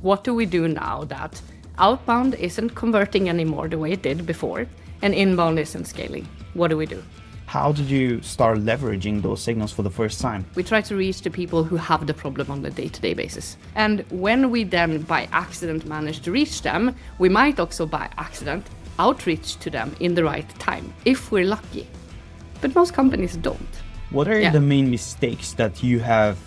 What do we do now that outbound isn't converting anymore the way it did before, and inbound isn't scaling? What do we do? How did you start leveraging those signals for the first time? We try to reach the people who have the problem on a day-to-day basis. And when we then by accident manage to reach them, we might also by accident outreach to them in the right time, if we're lucky. But most companies don't. What are the main mistakes that you have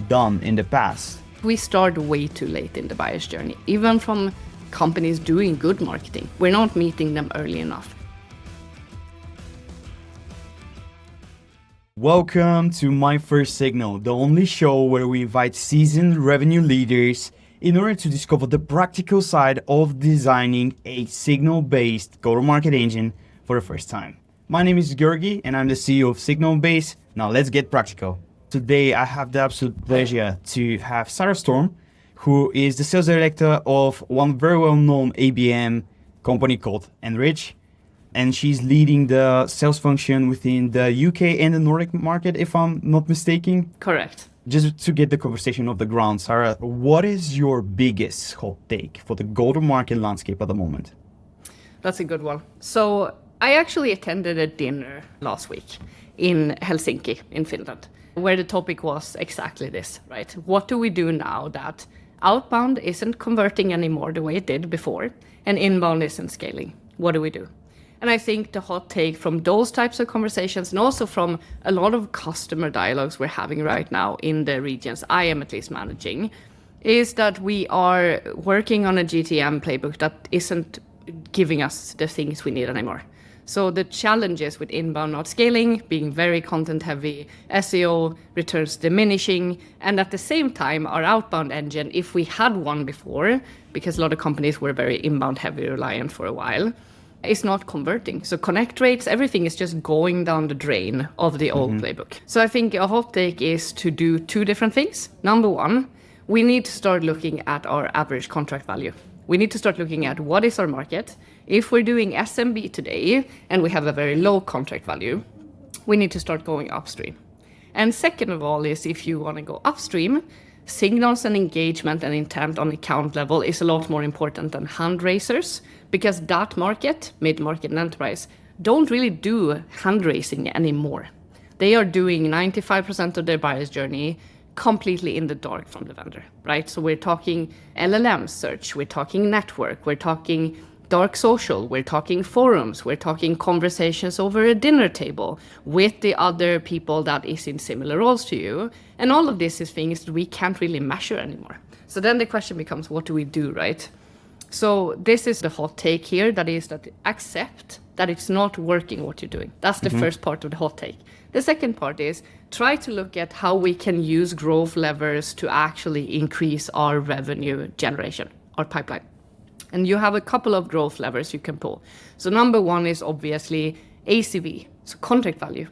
done in the past? We start way too late in the buyer's journey, even from companies doing good marketing. We're not meeting them early enough. Welcome to My First Signal, the only show where we invite seasoned revenue leaders in order to discover the practical side of designing a signal-based go-to-market engine for the first time. My name is Georgi and I'm the CEO of Signalbase. Now let's get practical. Today I have the absolute pleasure to have Sara Storm, who is the sales director of one very well-known ABM company called Enrich. And she's leading the sales function within the UK and the Nordic market, if I'm not mistaken. Correct. Just to get the conversation off the ground, Sara, what is your biggest hot take for the go-to-market landscape at the moment? That's a good one. So I actually attended a dinner last week in Helsinki, in Finland, where the topic was exactly this, right? What do we do now that outbound isn't converting anymore the way it did before, and inbound isn't scaling? What do we do? And I think the hot take from those types of conversations, and also from a lot of customer dialogues we're having right now in the regions I am at least managing, is that we are working on a GTM playbook that isn't giving us the things we need anymore. So the challenges with inbound not scaling, being very content heavy, SEO returns diminishing, and at the same time our outbound engine, if we had one before, because a lot of companies were very inbound heavy reliant for a while, is not converting. So connect rates, everything is just going down the drain of the old playbook. So I think a hot take is to do two different things. Number one, we need to start looking at our average contract value. We need to start looking at what is our market. If we're doing SMB today and we have a very low contract value, we need to start going upstream. And second of all is if you want to go upstream, signals and engagement and intent on account level is a lot more important than hand raisers, because that market, mid-market and enterprise, don't really do hand raising anymore. They are doing 95% of their buyer's journey completely in the dark from the vendor, right? So we're talking LLM search, we're talking network, we're talking dark social, we're talking forums, we're talking conversations over a dinner table with the other people that is in similar roles to you. And all of this is things that we can't really measure anymore. So then the question becomes, what do we do, right? So this is the hot take here, that is that accept that it's not working what you're doing. That's the first part of the hot take. The second part is try to look at how we can use growth levers to actually increase our revenue generation, our pipeline. And you have a couple of growth levers you can pull. So number one is obviously ACV, so contract value.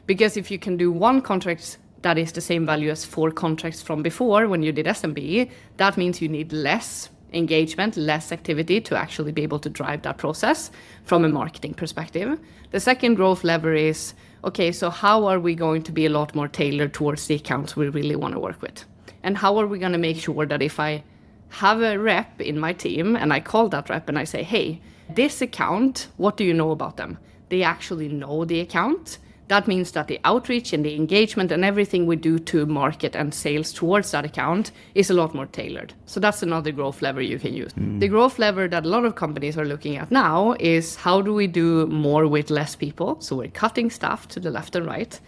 Because if you can do one contract that is the same value as 4 contracts from before when you did SMB, that means you need less engagement, less activity to actually be able to drive that process from a marketing perspective. The second growth lever is, okay, so how are we going to be a lot more tailored towards the accounts we really want to work with? And how are we going to make sure that if I have a rep in my team and I call that rep and I say, hey, this account, what do you know about them? They actually know the account. That means that the outreach and the engagement and everything we do to market and sales towards that account is a lot more tailored. So that's another growth lever you can use. The growth lever that a lot of companies are looking at now is how do we do more with less people? So we're cutting staff to the left and right.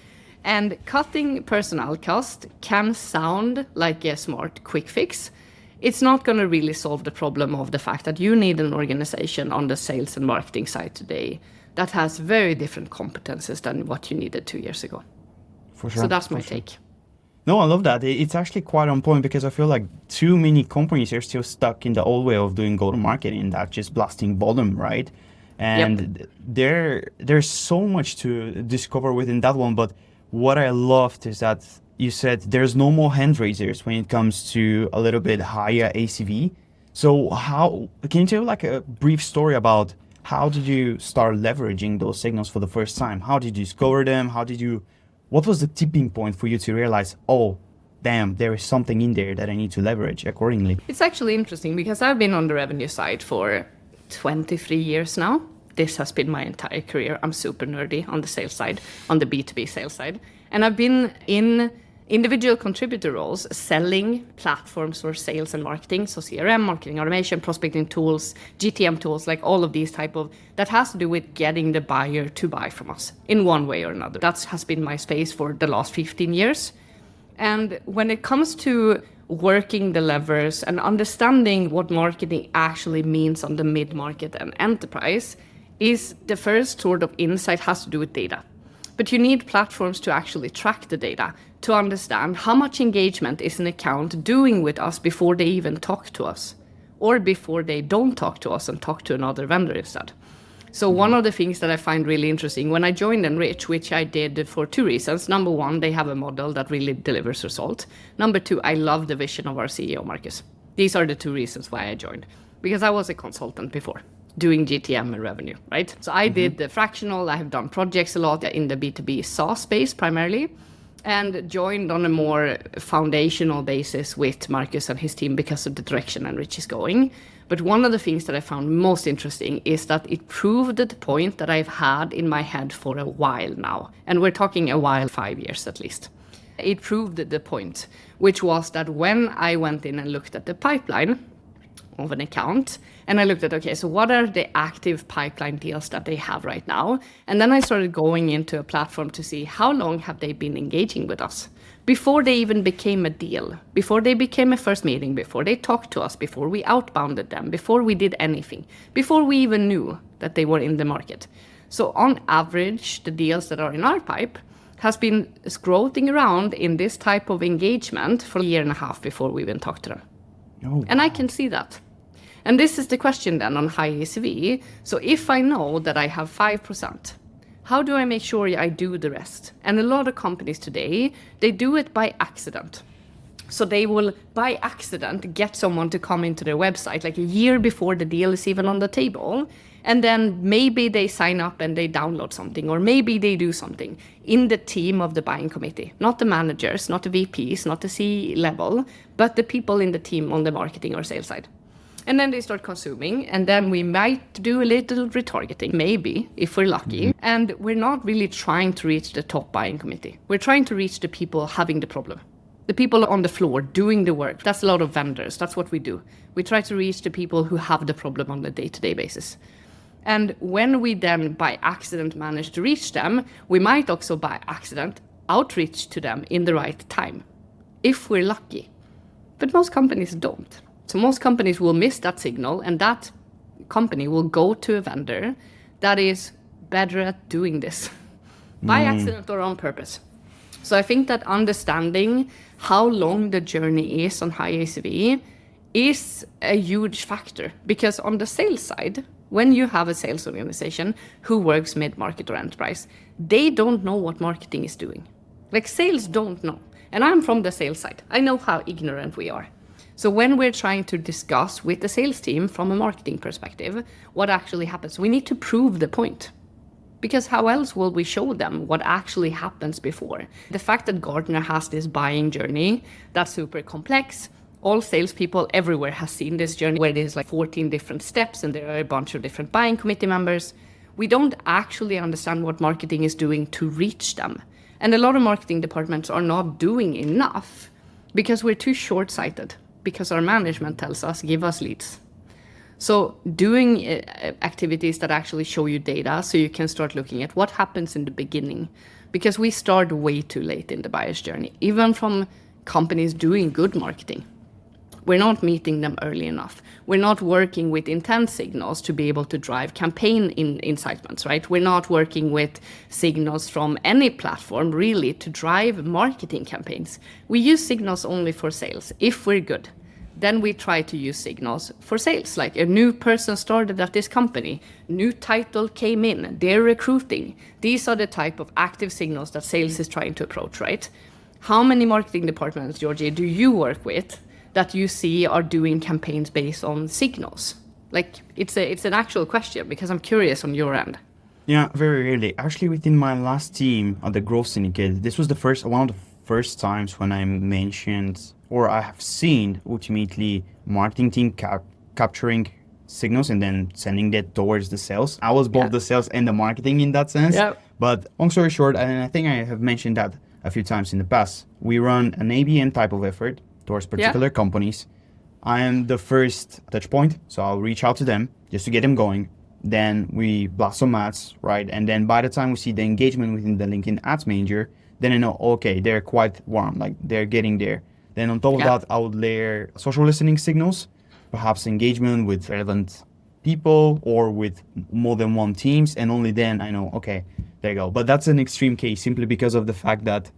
And cutting personnel cost can sound like a smart quick fix. It's not going to really solve the problem of the fact that you need an organization on the sales and marketing side today that has very different competences than what you needed 2 years ago. For sure. So that's my take. No, I love that. It's actually quite on point because I feel like too many companies are still stuck in the old way of doing go-to-market and that just blasting volume, right? And there's so much to discover within that one. But what I loved is that you said there's no more hand raisers when it comes to a little bit higher ACV. So how can you tell like a brief story about how did you start leveraging those signals for the first time? How did you discover them? What was the tipping point for you to realize, oh, damn, there is something in there that I need to leverage accordingly. It's actually interesting because I've been on the revenue side for 23 years now. This has been my entire career. I'm super nerdy on the sales side, on the B2B sales side. And I've been in individual contributor roles, selling platforms for sales and marketing. So CRM, marketing automation, prospecting tools, GTM tools, like all of these type of, that has to do with getting the buyer to buy from us in one way or another. That has been my space for the last 15 years. And when it comes to working the levers and understanding what marketing actually means on the mid-market and enterprise, is the first sort of insight has to do with data. But you need platforms to actually track the data, to understand how much engagement is an account doing with us before they even talk to us, or before they don't talk to us and talk to another vendor instead. So one of the things that I find really interesting, when I joined Enrich, which I did for two reasons. Number one, they have a model that really delivers result. Number two, I love the vision of our CEO, Marcus. These are the two reasons why I joined. Because I was a consultant before, doing GTM and revenue, right? So I did the fractional, I have done projects a lot in the B2B SaaS space primarily, and joined on a more foundational basis with Marcus and his team because of the direction Enrich is going. But one of the things that I found most interesting is that it proved the point that I've had in my head for a while now. And we're talking a while, 5 years at least. It proved the point, which was that when I went in and looked at the pipeline of an account, and I looked at, okay, so what are the active pipeline deals that they have right now? And then I started going into a platform to see how long have they been engaging with us before they even became a deal, before they became a first meeting, before they talked to us, before we outbounded them, before we did anything, before we even knew that they were in the market. So on average, the deals that are in our pipe has been scrolling around in this type of engagement for a year and a half before we even talked to them. Oh, and I can see that. And this is the question then on high-ACV. So if I know that I have 5%, how do I make sure I do the rest? And a lot of companies today, they do it by accident. So they will, by accident, get someone to come into their website like a year before the deal is even on the table. And then maybe they sign up and they download something, or maybe they do something in the team of the buying committee. Not the managers, not the VPs, not the C-level, but the people in the team on the marketing or sales side. And then they start consuming, and then we might do a little retargeting, maybe, if we're lucky. And we're not really trying to reach the top buying committee. We're trying to reach the people having the problem. The people on the floor doing the work. That's a lot of vendors. That's what we do. We try to reach the people who have the problem on a day-to-day basis. And when we then by accident manage to reach them, we might also by accident outreach to them in the right time, if we're lucky. But most companies don't. So most companies will miss that signal, and that company will go to a vendor that is better at doing this by accident or on purpose. So I think that understanding how long the journey is on high-ACV is a huge factor, because on the sales side, when you have a sales organization who works mid-market or enterprise, they don't know what marketing is doing. Like, sales don't know. And I'm from the sales side. I know how ignorant we are. So when we're trying to discuss with the sales team from a marketing perspective what actually happens, we need to prove the point. Because how else will we show them what actually happens before? The fact that Gartner has this buying journey that's super complex, all salespeople everywhere has seen this journey where there's like 14 different steps and there are a bunch of different buying committee members. We don't actually understand what marketing is doing to reach them. And a lot of marketing departments are not doing enough because we're too short-sighted, because our management tells us, give us leads. So doing activities that actually show you data so you can start looking at what happens in the beginning, because we start way too late in the buyer's journey, even from companies doing good marketing. We're not meeting them early enough. We're not working with intent signals to be able to drive campaign incitements, right? We're not working with signals from any platform really to drive marketing campaigns. We use signals only for sales if we're good. Then we try to use signals for sales, like a new person started at this company, new title came in, they're recruiting. These are the type of active signals that sales is trying to approach, right? How many marketing departments, Georgi, do you work with that you see are doing campaigns based on signals? Like, it's an actual question, because I'm curious on your end. Yeah, very rarely. Actually, within my last team at the Growth Syndicate, this was one of the first times when I mentioned, or I have seen ultimately marketing team capturing signals and then sending that towards the sales. I was both the sales and the marketing in that sense. Yeah. But long story short, and I think I have mentioned that a few times in the past, we run an ABM type of effort towards particular companies. I am the first touch point, so I'll reach out to them just to get them going. Then we blast some ads, right? And then by the time we see the engagement within the LinkedIn Ads Manager, then I know, okay, they're quite warm, like they're getting there. Then on top of that, I would layer social listening signals, perhaps engagement with relevant people or with more than one teams. And only then I know, okay, there you go. But that's an extreme case simply because of the fact that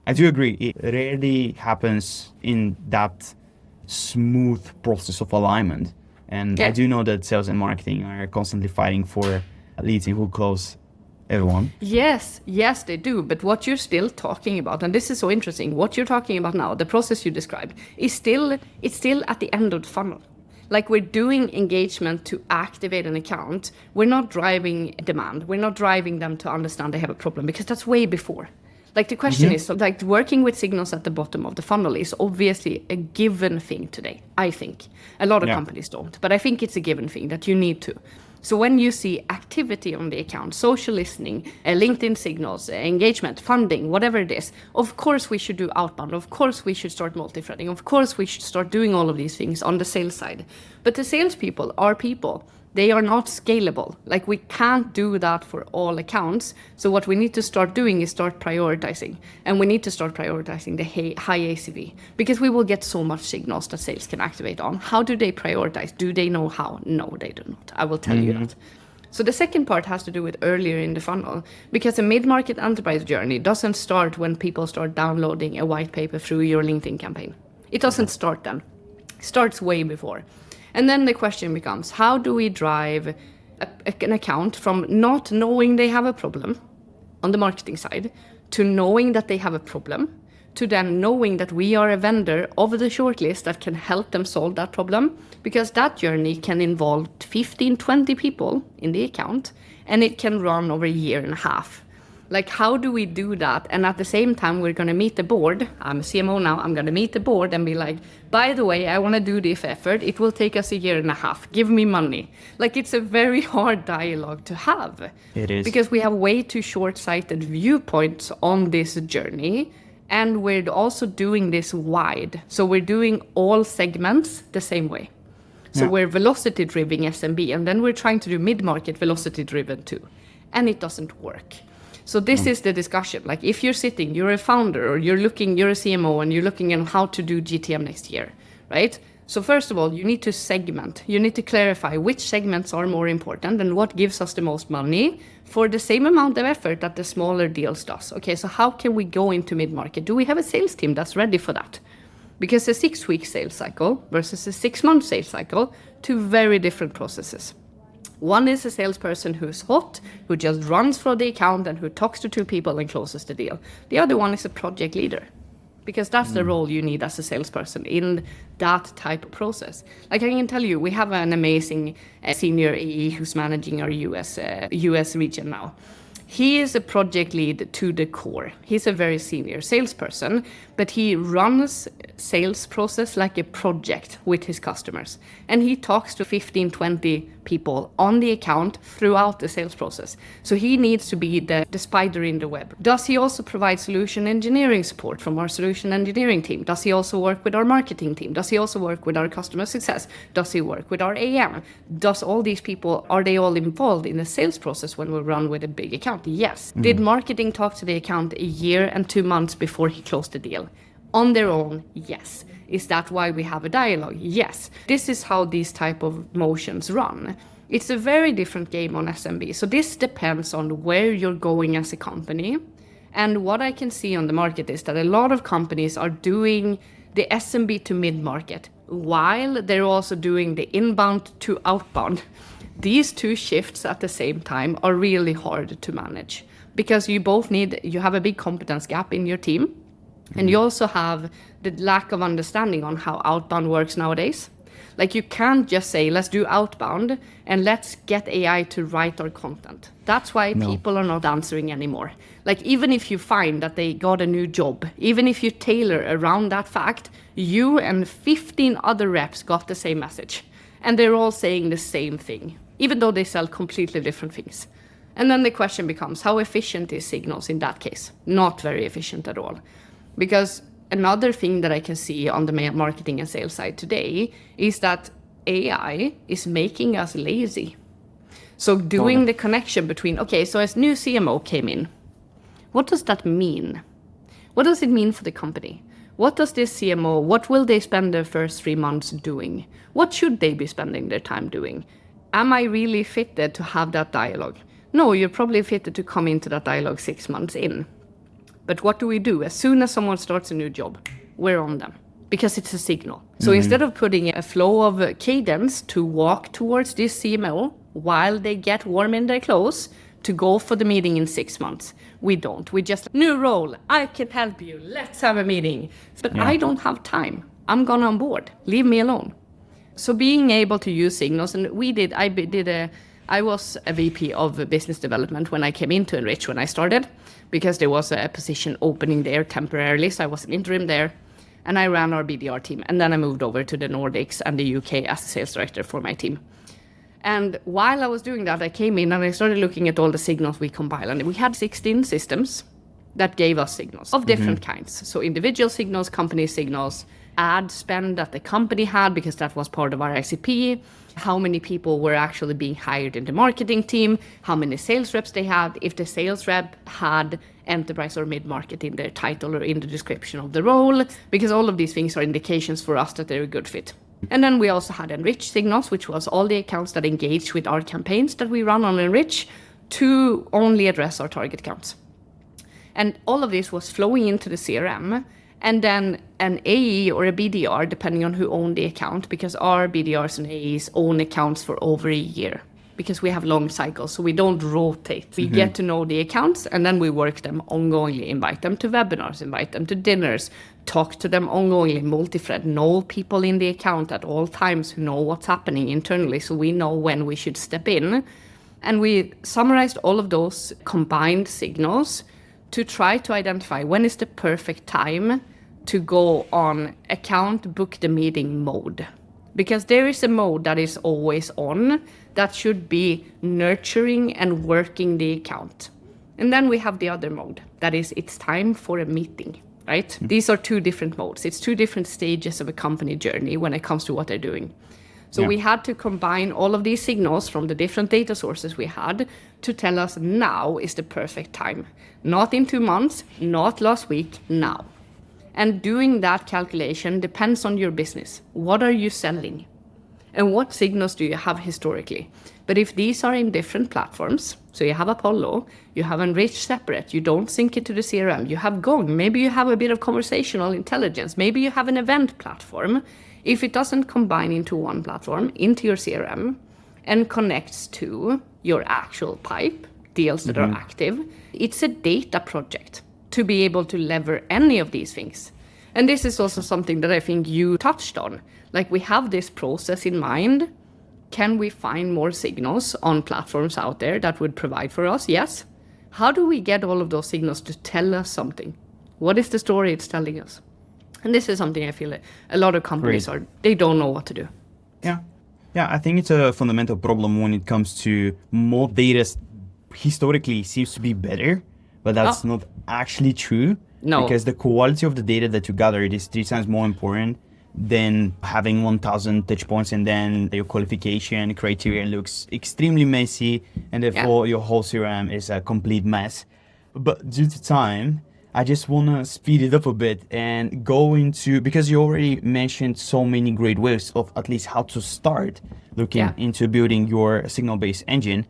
I do agree, it rarely happens in that smooth process of alignment. And I do know that sales and marketing are constantly fighting for leads and who close everyone. Yes, they do. But what you're still talking about, and this is so interesting, what you're talking about now, the process you described, it's still at the end of the funnel. Like we're doing engagement to activate an account. We're not driving demand. We're not driving them to understand they have a problem because that's way before. Like the question is, like working with signals at the bottom of the funnel is obviously a given thing today, I think. A lot of companies don't, but I think it's a given thing that you need to. So when you see activity on the account, social listening, LinkedIn signals, engagement, funding, whatever it is, of course we should do outbound. Of course we should start multi-threading. Of course we should start doing all of these things on the sales side. But the salespeople are people. They are not scalable. Like we can't do that for all accounts. So what we need to start doing is start prioritizing. And we need to start prioritizing the high ACV because we will get so much signals that sales can activate on. How do they prioritize? Do they know how? No, they do not. I will tell you that. So the second part has to do with earlier in the funnel because a mid-market enterprise journey doesn't start when people start downloading a white paper through your LinkedIn campaign. It doesn't start then. It starts way before. And then the question becomes, how do we drive an account from not knowing they have a problem on the marketing side to knowing that they have a problem to then knowing that we are a vendor of the shortlist that can help them solve that problem? Because that journey can involve 15, 20 people in the account and it can run over a year and a half. Like, how do we do that? And at the same time, we're going to meet the board. I'm a CMO now. I'm going to meet the board and be like, by the way, I want to do this effort. It will take us a year and a half. Give me money. Like, it's a very hard dialogue to have. It is. Because we have way too short-sighted viewpoints on this journey. And we're also doing this wide. So we're doing all segments the same way. So we're velocity-driven SMB. And then we're trying to do mid-market velocity-driven too. And it doesn't work. So this is the discussion. Like if you're sitting, you're a founder or you're a CMO and you're looking at how to do GTM next year, right? So first of all, you need to segment. You need to clarify which segments are more important and what gives us the most money for the same amount of effort that the smaller deals does. Okay, so how can we go into mid-market? Do we have a sales team that's ready for that? Because a 6-week sales cycle versus a 6-month sales cycle, two very different processes. One is a salesperson who's hot, who just runs for the account and who talks to 2 people and closes the deal. The other one is a project leader, because that's the role you need as a salesperson in that type of process. Like I can tell you, we have an amazing senior AE who's managing our US region now. He is a project lead to the core. He's a very senior salesperson, but he runs sales process like a project with his customers. And he talks to 15, 20 people on the account throughout the sales process. So he needs to be the spider in the web. Does he also provide solution engineering support from our solution engineering team? Does he also work with our marketing team? Does he also work with our customer success? Does he work with our AM? Does all these people, are they all involved in the sales process when we run with a big account? Yes. Did marketing talk to the account a year and 2 months before he closed the deal? On their own, yes. Is that why we have a dialogue? Yes. This is how these type of motions run. It's a very different game on SMB. So this depends on where you're going as a company. And what I can see on the market is that a lot of companies are doing the SMB to mid-market while they're also doing the inbound to outbound. These two shifts at the same time are really hard to manage because you have a big competence gap in your team. And you also have the lack of understanding on how outbound works nowadays. Like you can't just say, let's do outbound and let's get AI to write our content. That's why people are not answering anymore. Like even if you find that they got a new job, even if you tailor around that fact, you and 15 other reps got the same message. And they're all saying the same thing, even though they sell completely different things. And then the question becomes, how efficient is Signals in that case? Not very efficient at all. Because another thing that I can see on the marketing and sales side today is that AI is making us lazy. So doing the connection between, okay, so as new CMO came in, what does that mean? What does it mean for the company? What does this CMO, what will they spend their first 3 months doing? What should they be spending their time doing? Am I really fitted to have that dialogue? No, you're probably fitted to come into that dialogue 6 months in. But what do we do? As soon as someone starts a new job, we're on them because it's a signal. So instead of putting a flow of cadence to walk towards this CMO while they get warm in their clothes to go for the meeting in 6 months, we don't. We just, new role, I can help you, let's have a meeting. But I don't have time. I'm gone on board. Leave me alone. So being able to use signals, and I was a VP of business development when I came into Enrich when I started, because there was a position opening there temporarily. So I was an interim there and I ran our BDR team. And then I moved over to the Nordics and the UK as a sales director for my team. And while I was doing that, I came in and I started looking at all the signals we compile. And we had 16 systems that gave us signals of different kinds. So individual signals, company signals, ad spend that the company had, because that was part of our ICP, how many people were actually being hired in the marketing team, how many sales reps they had, if the sales rep had enterprise or mid-market in their title or in the description of the role, because all of these things are indications for us that they're a good fit. And then we also had Enrich signals, which was all the accounts that engaged with our campaigns that we run on Enrich to only address our target accounts. And all of this was flowing into the CRM, and then an AE or a BDR, depending on who owned the account, because our BDRs and AEs own accounts for over a year, because we have long cycles, so we don't rotate. We get to know the accounts, and then we work them ongoingly, invite them to webinars, invite them to dinners, talk to them ongoingly, multi-thread, know people in the account at all times who know what's happening internally, so we know when we should step in. And we summarized all of those combined signals to try to identify when is the perfect time to go on account book the meeting mode. Because there is a mode that is always on that should be nurturing and working the account. And then we have the other mode that is it's time for a meeting, right? These are two different modes. It's two different stages of a company journey when it comes to what they're doing. So we had to combine all of these signals from the different data sources we had to tell us now is the perfect time. Not in 2 months, not last week, now. And doing that calculation depends on your business. What are you selling? And what signals do you have historically? But if these are in different platforms, so you have Apollo, you have Enrich separate, you don't sync it to the CRM, you have Gong, maybe you have a bit of conversational intelligence, maybe you have an event platform. If it doesn't combine into one platform, into your CRM, and connects to your actual pipe, deals that are active, it's a data project to be able to lever any of these things. And this is also something that I think you touched on. Like we have this process in mind. Can we find more signals on platforms out there that would provide for us? Yes. How do we get all of those signals to tell us something? What is the story it's telling us? And this is something I feel a lot of companies they don't know what to do. Yeah, I think it's a fundamental problem when it comes to more data historically seems to be better, but that's not actually true. No. Because the quality of the data that you gather is 3 times more important than having 1,000 touch points, and then your qualification criteria looks extremely messy, and therefore your whole CRM is a complete mess. But due to time, I just want to speed it up a bit and go into, because you already mentioned so many great ways of at least how to start looking into building your signal-based engine.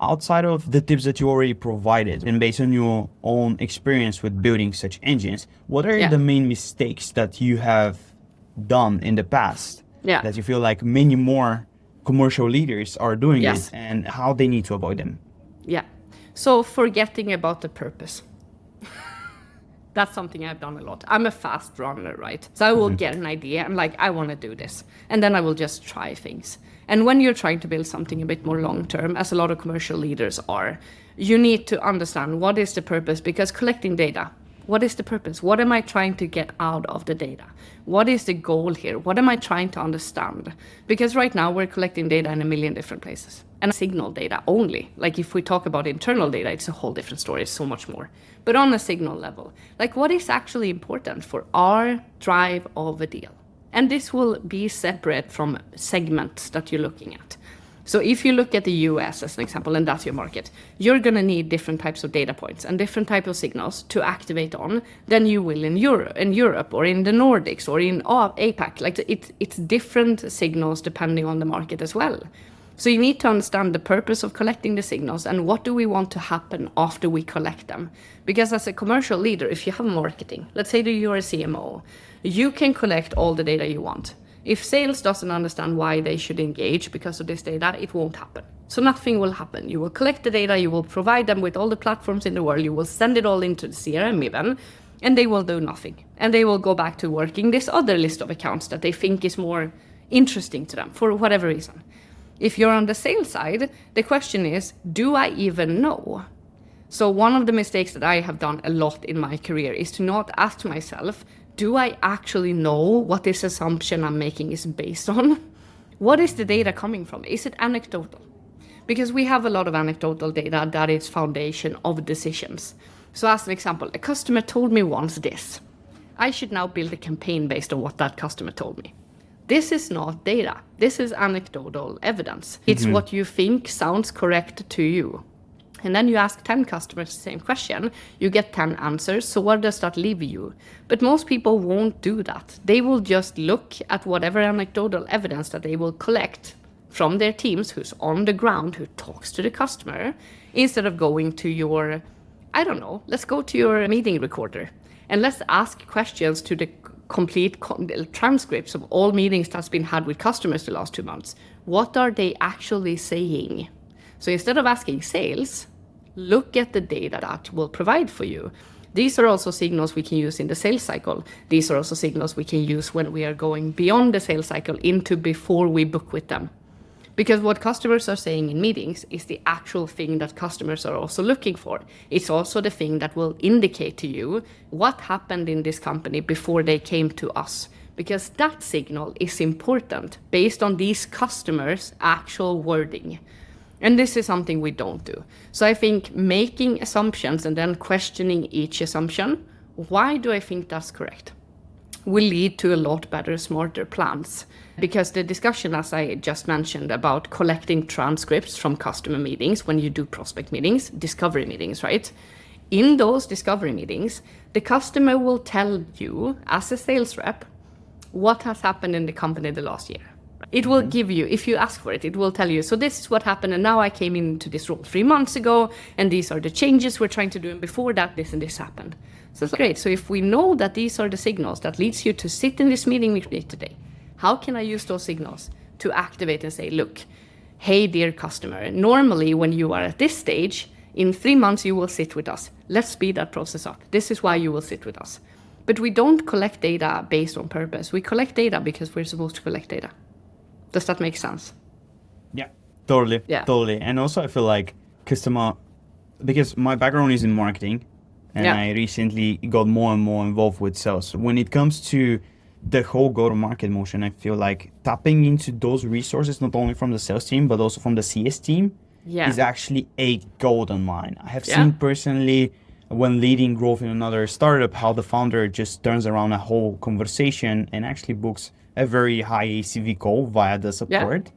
Outside of the tips that you already provided and based on your own experience with building such engines, what are the main mistakes that you have done in the past that you feel like many more commercial leaders are doing it, and how they need to avoid them? Yeah. So forgetting about the purpose. That's something I've done a lot. I'm a fast runner, right? So I will get an idea and like, I want to do this. And then I will just try things. And when you're trying to build something a bit more long-term, as a lot of commercial leaders are, you need to understand what is the purpose, because collecting data, what is the purpose? What am I trying to get out of the data? What is the goal here? What am I trying to understand? Because right now we're collecting data in a million different places. And signal data only. Like if we talk about internal data, it's a whole different story, so much more. But on a signal level, like what is actually important for our drive of a deal? And this will be separate from segments that you're looking at. So if you look at the US as an example, and that's your market, you're going to need different types of data points and different types of signals to activate on than you will in Europe or in the Nordics or in APAC. Like it's different signals depending on the market as well. So you need to understand the purpose of collecting the signals and what do we want to happen after we collect them. Because as a commercial leader, if you have marketing, let's say that you're a CMO, you can collect all the data you want. If sales doesn't understand why they should engage because of this data, it won't happen. So nothing will happen. You will collect the data, you will provide them with all the platforms in the world, you will send it all into the CRM even, and they will do nothing. And they will go back to working this other list of accounts that they think is more interesting to them for whatever reason. If you're on the sales side, the question is, do I even know? So one of the mistakes that I have done a lot in my career is to not ask myself, do I actually know what this assumption I'm making is based on? What is the data coming from? Is it anecdotal? Because we have a lot of anecdotal data that is foundation of decisions. So as an example, a customer told me once this. I should now build a campaign based on what that customer told me. This is not data. This is anecdotal evidence. It's what you think sounds correct to you. And then you ask 10 customers the same question, you get 10 answers, so where does that leave you? But most people won't do that. They will just look at whatever anecdotal evidence that they will collect from their teams who's on the ground, who talks to the customer, instead of going to your, I don't know, let's go to your meeting recorder and let's ask questions to the complete transcripts of all meetings that's been had with customers the last 2 months. What are they actually saying? So instead of asking sales, look at the data that will provide for you. These are also signals we can use in the sales cycle. These are also signals we can use when we are going beyond the sales cycle into before we book with them. Because what customers are saying in meetings is the actual thing that customers are also looking for. It's also the thing that will indicate to you what happened in this company before they came to us. Because that signal is important based on these customers' actual wording. And this is something we don't do. So I think making assumptions and then questioning each assumption, why do I think that's correct, will lead to a lot better, smarter plans. Because the discussion, as I just mentioned, about collecting transcripts from customer meetings when you do prospect meetings, discovery meetings, right? In those discovery meetings, the customer will tell you, as a sales rep, what has happened in the company the last year. It will give you, if you ask for it, it will tell you, so this is what happened, and now I came into this role 3 months ago, and these are the changes we're trying to do, and before that, this and this happened. So it's great. So if we know that these are the signals that leads you to sit in this meeting with me today, how can I use those signals to activate and say, look, hey, dear customer, normally when you are at this stage, in 3 months you will sit with us. Let's speed that process up. This is why you will sit with us. But we don't collect data based on purpose. We collect data because we're supposed to collect data. Does that make sense? Yeah, totally. Yeah. Totally. And also I feel like customer, because my background is in marketing and I recently got more and more involved with sales. When it comes to the whole go-to-market motion, I feel like tapping into those resources, not only from the sales team, but also from the CS team, is actually a golden mine. I have seen personally when leading growth in another startup, how the founder just turns around a whole conversation and actually books a very high ACV call via the support.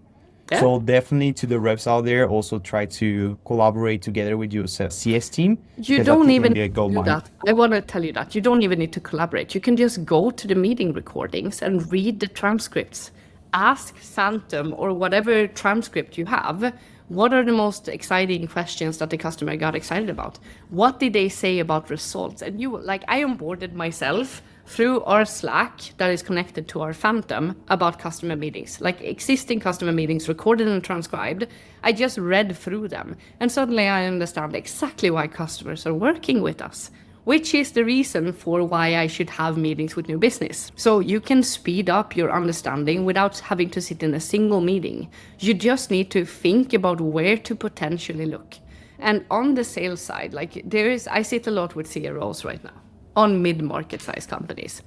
Yeah. So definitely to the reps out there, also try to collaborate together with your CS team. You don't even do that. I want to tell you that. You don't even need to collaborate. You can just go to the meeting recordings and read the transcripts. Ask Phantom or whatever transcript you have, what are the most exciting questions that the customer got excited about? What did they say about results? And you, like, I onboarded myself through our Slack that is connected to our Phantom about customer meetings, like existing customer meetings recorded and transcribed. I just read through them and suddenly I understand exactly why customers are working with us. which is the reason for why I should have meetings with new business. So you can speed up your understanding without having to sit in a single meeting. You just need to think about where to potentially look. And on the sales side, I sit a lot with CROs right now on mid-market size companies,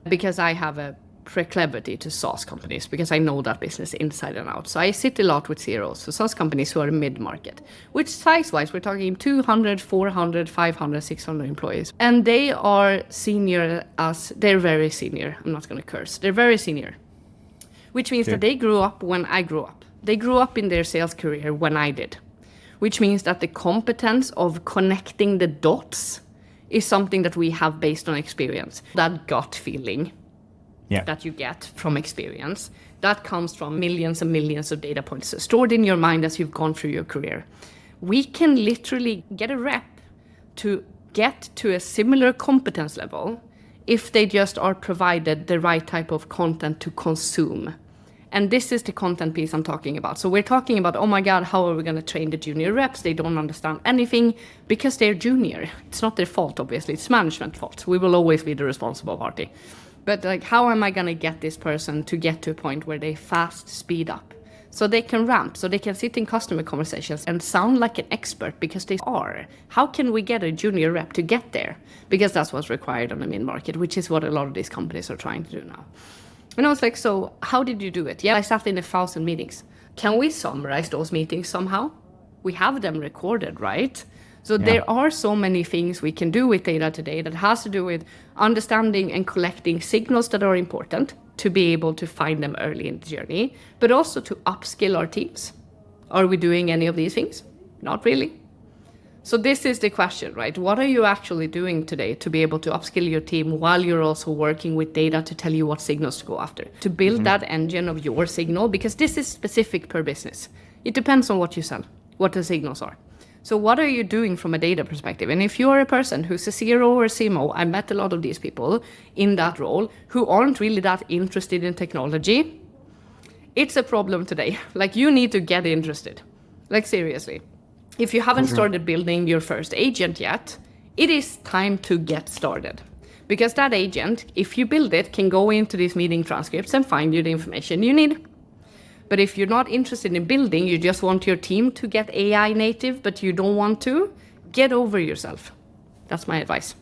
because I have a proclivity to SaaS companies, because I know that business inside and out. So I sit a lot with CROs, so SaaS companies who are mid-market, which size-wise, we're talking 200, 400, 500, 600 employees. And they are they're very senior. I'm not going to curse. They're very senior, which means that they grew up when I grew up. They grew up in their sales career when I did, which means that the competence of connecting the dots is something that we have based on experience. That gut feeling that you get from experience, that comes from millions and millions of data points stored in your mind as you've gone through your career. We can literally get a rep to get to a similar competence level if they just are provided the right type of content to consume. And this is the content piece I'm talking about. So we're talking about, oh my God, how are we going to train the junior reps? They don't understand anything because they're junior. It's not their fault, obviously. It's management fault. We will always be the responsible party. But how am I going to get this person to get to a point where they fast speed up? So they can ramp, so they can sit in customer conversations and sound like an expert, because they are. How can we get a junior rep to get there? Because that's what's required on the mid-market, which is what a lot of these companies are trying to do now. And I was like, so how did you do it? Yeah, I sat in 1,000 meetings. Can we summarize those meetings somehow? We have them recorded, right? So there are so many things we can do with data today that has to do with understanding and collecting signals that are important to be able to find them early in the journey, but also to upskill our teams. Are we doing any of these things? Not really. So this is the question, right? What are you actually doing today to be able to upskill your team while you're also working with data to tell you what signals to go after? To build that engine of your signal, because this is specific per business. It depends on what you sell, what the signals are. So what are you doing from a data perspective? And if you're a person who's a CRO or a CMO, I met a lot of these people in that role who aren't really that interested in technology. It's a problem today. You need to get interested. Seriously. If you haven't started building your first agent yet, it is time to get started. Because that agent, if you build it, can go into these meeting transcripts and find you the information you need. But if you're not interested in building, you just want your team to get AI native, but you don't want to, get over yourself. That's my advice.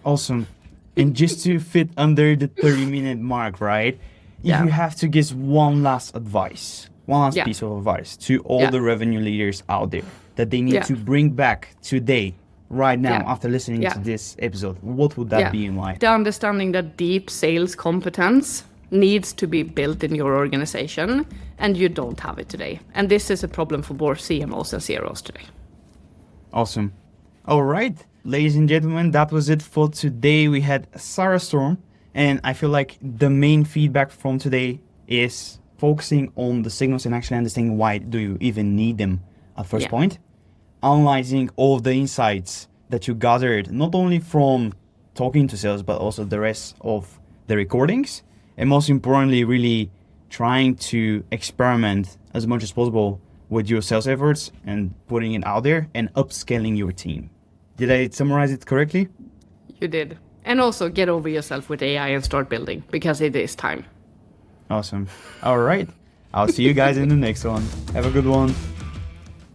Awesome. And just to fit under the 30-minute mark, right? If you have to give one last piece of advice to all the revenue leaders out there that they need to bring back today, right now, after listening to this episode, what would that be in life? The understanding that deep sales competence needs to be built in your organization, and you don't have it today. And this is a problem for both CMOs and CROs today. Awesome. All right, ladies and gentlemen, that was it for today. We had Sara Storm, and I feel like the main feedback from today is focusing on the signals and actually understanding why do you even need them at first point. Analyzing all of the insights that you gathered, not only from talking to sales, but also the rest of the recordings. And most importantly, really trying to experiment as much as possible with your sales efforts and putting it out there and upscaling your team. Did I summarize it correctly? You did. And also get over yourself with AI and start building, because it is time. Awesome. All right. I'll see you guys in the next one. Have a good one.